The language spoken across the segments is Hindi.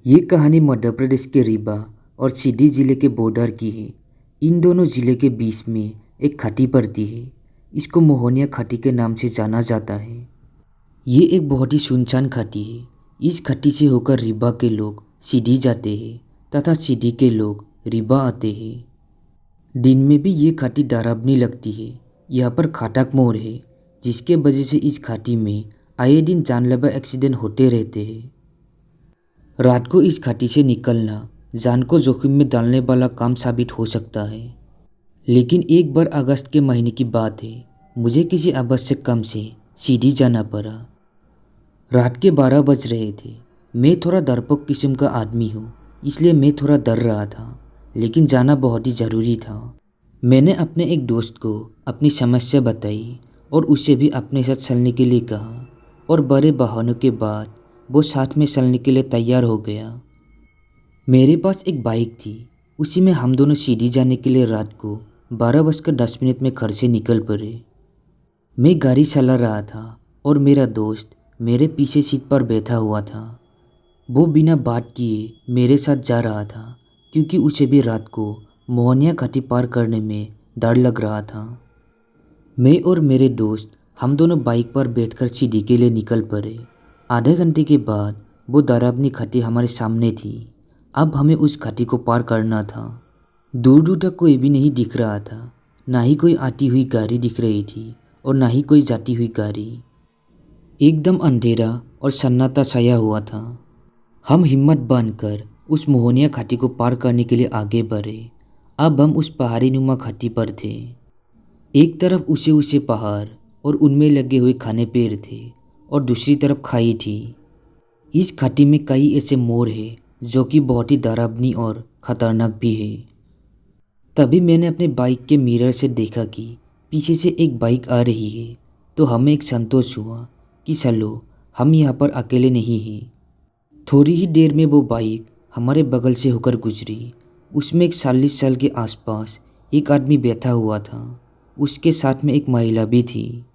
ये कहानी मध्य प्रदेश के रीवा और सीधी जिले के बॉर्डर की है। इन दोनों जिले के बीच में एक खाटी पड़ती है। इसको मोहनिया खाटी के नाम से जाना जाता है। ये एक बहुत ही सुनसान खाटी है। इस खाटी से होकर रीवा के लोग सीधी जाते हैं तथा सीधी के लोग रीवा आते हैं। दिन में भी ये खाटी डरावनी लगती है। यहाँ पर खाटक मोड़ है, जिसके वजह से इस खाटी में आए दिन जानलेवा एक्सीडेंट होते रहते हैं। रात को इस खाटी से निकलना जान को जोखिम में डालने वाला काम साबित हो सकता है। लेकिन एक बार अगस्त के महीने की बात है, मुझे किसी आवश्यक काम से सीधी जाना पड़ा। रात के 12 बज रहे थे। मैं थोड़ा डरपोक किस्म का आदमी हूँ, इसलिए मैं थोड़ा डर रहा था, लेकिन जाना बहुत ही ज़रूरी था। मैंने अपने एक दोस्त को अपनी समस्या बताई और उसे भी अपने साथ चलने के लिए कहा, और बड़े बहानों के बाद वो साथ में चलने के लिए तैयार हो गया। मेरे पास एक बाइक थी, उसी में हम दोनों सीधी जाने के लिए रात को 12:10 में घर से निकल पड़े। मैं गाड़ी चला रहा था और मेरा दोस्त मेरे पीछे सीट पर बैठा हुआ था। वो बिना बात किए मेरे साथ जा रहा था, क्योंकि उसे भी रात को मोहनिया घाटी पार करने में डर लग रहा था। मैं और मेरे दोस्त हम दोनों बाइक पर बैठकर सीधी के लिए निकल पड़े। आधे घंटे के बाद वो डरावनी घाटी हमारे सामने थी। अब हमें उस घाटी को पार करना था। दूर दूर तक कोई भी नहीं दिख रहा था, ना ही कोई आती हुई गाड़ी दिख रही थी और ना ही कोई जाती हुई गाड़ी। एकदम अंधेरा और सन्नाटा छाया हुआ था। हम हिम्मत बांधकर उस मोहनिया घाटी को पार करने के लिए आगे बढ़े। अब हम उस पहाड़ी नुमा घाटी पर थे। एक तरफ ऊंचे ऊंचे पहाड़ और उनमें लगे हुए घने पेड़ थे, और दूसरी तरफ खाई थी। इस घाटी में कई ऐसे मोड़ हैं जो कि बहुत ही डरावनी और खतरनाक भी है। तभी मैंने अपने बाइक के मिरर से देखा कि पीछे से एक बाइक आ रही है, तो हमें एक संतोष हुआ कि चलो, हम यहाँ पर अकेले नहीं हैं। थोड़ी ही देर में वो बाइक हमारे बगल से होकर गुजरी। उसमें एक 40 साल के आसपास एक आदमी बैठा हुआ था। उसके साथ में एक महिला भी थी।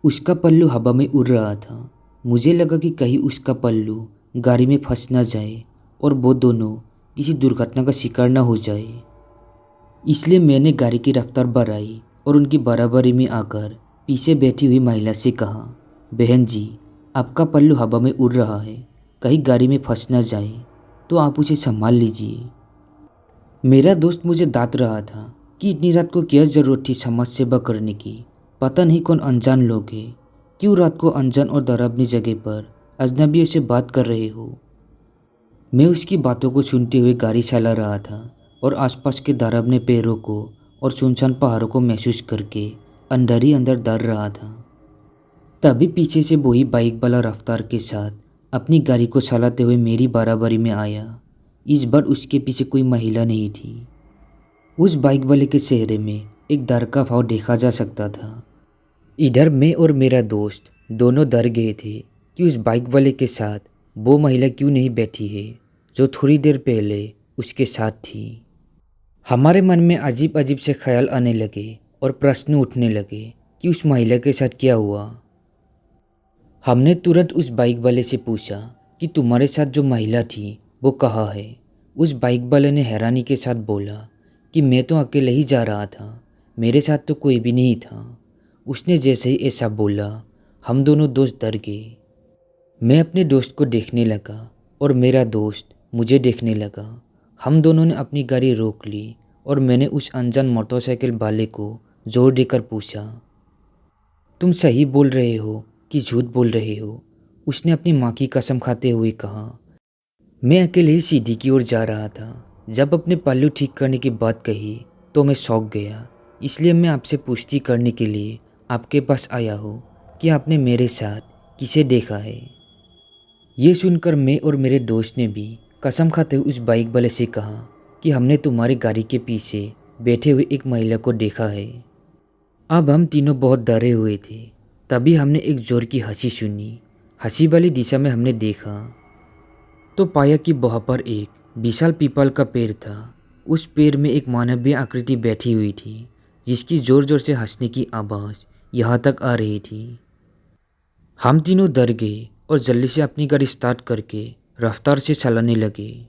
उसका पल्लू हवा में उड़ रहा था। मुझे लगा कि कहीं उसका पल्लू गाड़ी में फंस ना जाए और वो दोनों किसी दुर्घटना का शिकार ना हो जाए। इसलिए मैंने गाड़ी की रफ्तार बढ़ाई और उनकी बराबरी में आकर पीछे बैठी हुई महिला से कहा, बहन जी, आपका पल्लू हवा में उड़ रहा है, कहीं गाड़ी में फंस ना जाए, तो आप उसे संभाल लीजिए। मेरा दोस्त मुझे डांट रहा था कि इतनी रात को क्या ज़रूरत थी समाज सेवा करने की। पता नहीं कौन अनजान लोग हैं, क्यों रात को अनजान और डरावनी जगह पर अजनबियों से बात कर रहे हो। मैं उसकी बातों को सुनते हुए गाड़ी चला रहा था और आसपास के डरावने पेड़ों को और सुनसान पहाड़ों को महसूस करके अंदर ही अंदर डर रहा था। तभी पीछे से वही बाइक वाला रफ्तार के साथ अपनी गाड़ी को चलाते हुए मेरी बराबरी में आया। इस बार उसके पीछे कोई महिला नहीं थी। उस बाइक वाले के चेहरे में एक डर का भाव देखा जा सकता था। इधर मैं और मेरा दोस्त दोनों डर गए थे कि उस बाइक वाले के साथ वो महिला क्यों नहीं बैठी है जो थोड़ी देर पहले उसके साथ थी। हमारे मन में अजीब अजीब से ख्याल आने लगे और प्रश्न उठने लगे कि उस महिला के साथ क्या हुआ। हमने तुरंत उस बाइक वाले से पूछा कि तुम्हारे साथ जो महिला थी वो कहाँ है। उस बाइक वाले ने हैरानी के साथ बोला कि मैं तो अकेले ही जा रहा था, मेरे साथ तो कोई भी नहीं था। उसने जैसे ही ऐसा बोला, हम दोनों दोस्त डर गए। मैं अपने दोस्त को देखने लगा और मेरा दोस्त मुझे देखने लगा। हम दोनों ने अपनी गाड़ी रोक ली और मैंने उस अनजान मोटरसाइकिल वाले को जोर देकर पूछा, तुम सही बोल रहे हो कि झूठ बोल रहे हो? उसने अपनी माँ की कसम खाते हुए कहा। मैं अकेले ही सीधी की ओर जा रहा था। जब अपने पल्लू ठीक करने की बात कही तो मैं चौंक गया। इसलिए मैं आपसे पुष्टि करने के लिए आपके पास आया हूँ कि आपने मेरे साथ किसे देखा है। ये सुनकर मैं और मेरे दोस्त ने भी कसम खाते हुए उस बाइक वाले से कहा कि हमने तुम्हारी गाड़ी के पीछे बैठे हुए एक महिला को देखा है। अब हम तीनों बहुत डरे हुए थे। तभी हमने एक जोर की हंसी सुनी। हंसी वाली दिशा में हमने देखा तो पाया कि वहाँ पर एक विशाल पीपल का पेड़ था। उस पेड़ में एक मानवीय आकृति बैठी हुई थी, जिसकी जोर जोर से हंसने की आवाज़ यहाँ तक आ रही थी। हम तीनों डर गए और जल्दी से अपनी गाड़ी स्टार्ट करके रफ्तार से चलाने लगे।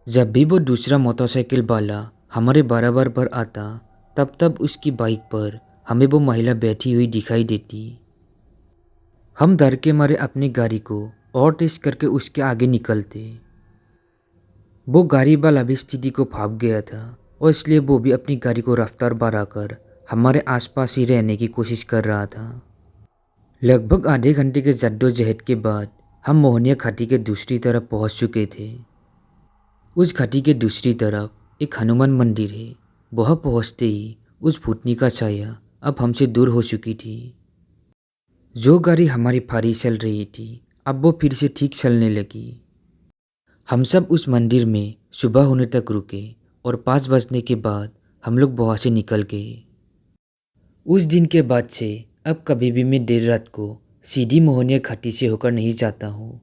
जब भी वो दूसरा मोटरसाइकिल वाला हमारे बराबर पर आता तब उसकी बाइक पर हमें वो महिला बैठी हुई दिखाई देती। हम डर के मारे अपनी गाड़ी को और तेज करके उसके आगे निकलते। वो गाड़ी वाला भी स्थिति को भाप गया था और इसलिए वो भी अपनी गाड़ी को रफ्तार बढ़ाकर हमारे आसपास ही रहने की कोशिश कर रहा था। लगभग आधे घंटे के जद्दोजहद के बाद हम मोहनिया घाटी के दूसरी तरफ पहुंच चुके थे। उस घाटी के दूसरी तरफ एक हनुमान मंदिर है। वह पहुंचते ही उस भूतनी का छाया अब हमसे दूर हो चुकी थी। जो गाड़ी हमारी फारी चल रही थी अब वो फिर से ठीक चलने लगी। हम सब उस मंदिर में सुबह होने तक रुके और 5 बजने के बाद हम लोग वहाँ से निकल गए। उस दिन के बाद से अब कभी भी मैं देर रात को सीधी मोहनिया घाटी से होकर नहीं जाता हूँ।